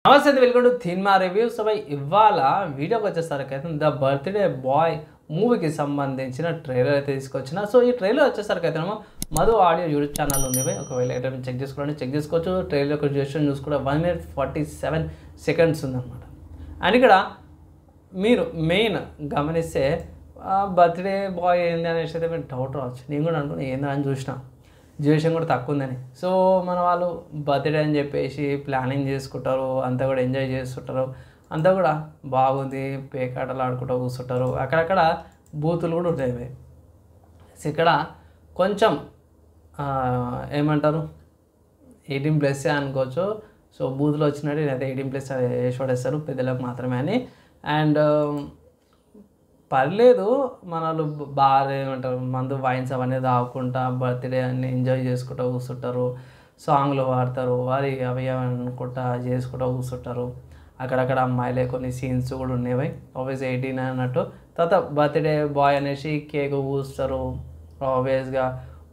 నమస్తే welcome to cinema review. So by ఇవాళ వీడియోకి వచ్చేసరికి అయితే ద బర్త్డే బాయ్ మూవీకి సంబంధించిన ట్రైలర్ అయితే తీసుకొచ్చిన. సో ఈ ట్రైలర్ వచ్చేసరికి అయితే మధు ఆడియో యూట్యూబ్ ఛానల్ ఉంది. ఒకవేళ ఏదైనా చెక్ చేసుకోవచ్చు. ట్రైలర్ యొక్క డ్యూరేషన్ చూసుకుంటే 1 minute 47 seconds ఉందన్నమాట. అండ్ ఇక్కడ మీరు మెయిన్ గమనిస్తే బర్త్డే బాయ్ ఏంది అనేసి అయితే మీరు డౌట్ రావచ్చు. నేను కూడా అనుకున్నాను ఏందని చూసిన, డ్యూరేషన్ కూడా తక్కువ ఉందని. సో మన వాళ్ళు బర్త్డే అని చెప్పేసి ప్లానింగ్ చేసుకుంటారు, అంతా కూడా ఎంజాయ్ చేస్తుంటారు, అంతా కూడా బాగుంది, పేకాటలు ఆడుకుంటూ కూర్చుంటారు. అక్కడక్కడ బూతులు కూడా ఉంటాయి. ఇక్కడ కొంచెం ఏమంటారు 18+ అనుకోవచ్చు. సో బూతులు వచ్చినట్టు నేనైతే 18+ వేసి పడేస్తారు పెద్దలకు మాత్రమే అని. అండ్ పర్లేదు మన వాళ్ళు బాగా ఏమంటారు మందు వైన్స్ అవన్నీ తాగుకుంటా బర్త్డే అన్ని ఎంజాయ్ చేసుకుంటూ కూర్చుంటారు, సాంగ్లు పాడతారు, అవి అనుకుంటా చేసుకుంటూ కూర్చుంటారు. అక్కడక్కడ అమ్మాయిలే కొన్ని సీన్స్ కూడా ఉన్నాయి. ఆబ్వియస్ 18 అన్నట్టు. తర్వాత బర్త్డే బాయ్ అనేసి కేక్ పూస్తారు, ఆబ్వియస్గా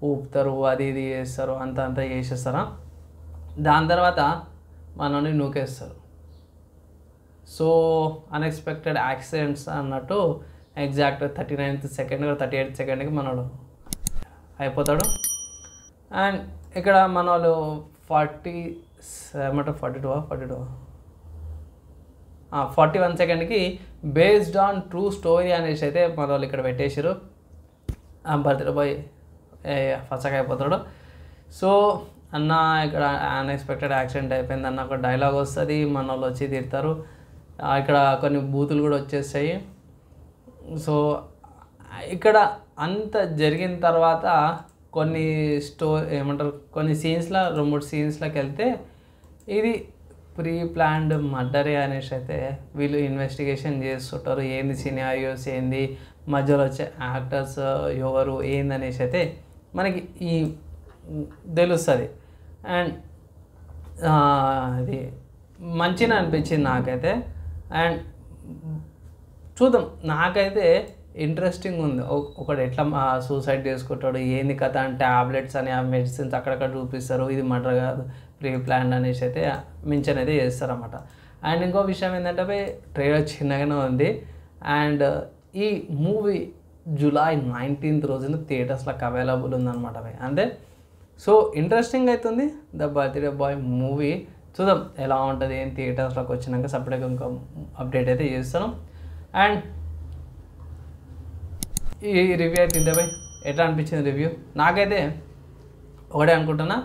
ఊపుతారు, అది ఇది చేస్తారు, అంతా చేసేస్తారా. దాని తర్వాత మనల్ని నూకేస్తారు. సో అన్ఎక్స్పెక్టెడ్ యాక్సిడెంట్స్ అన్నట్టు ఎగ్జాక్ట్ 39th second 38th secondకి మనోడు అయిపోతాడు. అండ్ ఇక్కడ మన వాళ్ళు 41 సెకండ్కి బేస్డ్ ఆన్ ట్రూ స్టోరీ అనేసి అయితే మన వాళ్ళు ఇక్కడ పెట్టేసారు. బర్త్డే బాయ్ ఫస్ట్గా అయిపోతాడు. సో అన్న ఇక్కడ అన్ఎక్స్పెక్టెడ్ యాక్సిడెంట్ అయిపోయింది అన్న ఒక డైలాగ్ వస్తుంది, మన వాళ్ళు వచ్చి తిడతారు. ఇక్కడ కొన్ని బూతులు కూడా వచ్చేస్తాయి. సో ఇక్కడ అంత జరిగిన తర్వాత కొన్ని కొన్ని సీన్స్లో 2-3 సీన్స్లోకి వెళ్తే ఇది ప్రీ ప్లాన్డ్ మర్డరే అనేసి అయితే వీళ్ళు ఇన్వెస్టిగేషన్ చేస్తుంటారు. ఏంది సినారియోస్ ఏంది, మధ్యలో వచ్చే యాక్టర్స్ ఎవరు ఏంది అనేసి అయితే మనకి ఈ తెలుస్తుంది. అండ్ ఇది మంచిగా అనిపించింది నాకైతే. అండ్ చూద్దాం, నాకైతే ఇంట్రెస్టింగ్ ఉంది. ఒకడు ఎట్లా సూసైడ్ చేసుకుంటాడు, ఏంది కథ అని ట్యాబ్లెట్స్ అని ఆ మెడిసిన్స్ అక్కడక్కడ చూపిస్తారు. ఇది మర్డర్ కాదు, ప్రీ ప్లాన్ అనేసి అయితే మించన్ అయితే చేస్తారన్నమాట. అండ్ ఇంకో విషయం ఏంటంటే ట్రైలర్ చిన్నగానే ఉంది. అండ్ ఈ మూవీ July 19th రోజున థియేటర్స్లోకి అవైలబుల్ ఉందన్నమాట. అంటే సో ఇంట్రెస్టింగ్ అవుతుంది ద బర్త్డే బాయ్ మూవీ. చూద్దాం ఎలా ఉంటుంది, ఏం థియేటర్స్లోకి వచ్చినాక సపరేట్గా ఇంకా అప్డేట్ అయితే చేస్తాను. అండ్ ఈ రివ్యూ అయితే ఇంతే బై. ఎట్లా అనిపించింది రివ్యూ? నాకైతే ఒకటే అనుకుంటున్నా,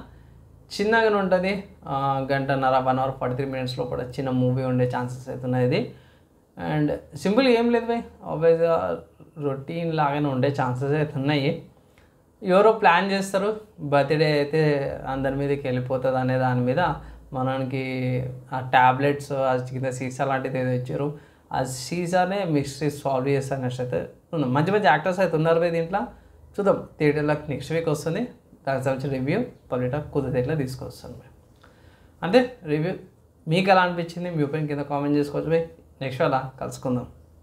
చిన్నగానే ఉంటుంది. 1.5 గంట 1 hour 43 minutes లోపల చిన్న మూవీ ఉండే ఛాన్సెస్ అవుతున్నాయి ఇది. అండ్ సింపుల్ ఏం లేదు బై, ఆబ్వియస్గా రొటీన్ లాగానే ఉండే ఛాన్సెస్ అయితే ఉన్నాయి. ఎవరో ప్లాన్ చేస్తారు బర్త్డే అయితే అందరి మీదకి వెళ్ళిపోతుంది అనే దాని మీద మనకి ఆ ట్యాబ్లెట్స్ ఆ కింద సీసా లాంటిది ఏదో ఇచ్చారు, ఆ సీసానే మిస్టరీ సాల్వ్ చేస్తాను నెక్స్ట్ అయితే. మంచి యాక్టర్స్ అయితే ఉన్నారు బై దీంట్లో. చూద్దాం థియేటర్లోకి నెక్స్ట్ వీక్ వస్తుంది. దానికి సంబంధించిన రివ్యూ పబ్లిక్ కుదిరితే ఇట్లా తీసుకొస్తాను బై. అంతే రివ్యూ. మీకు ఎలా అనిపించింది మీ ఒపీనియన్ కింద కామెంట్ చేసుకోవచ్చు బై. నెక్స్ట్ అలా కలుసుకుందాం.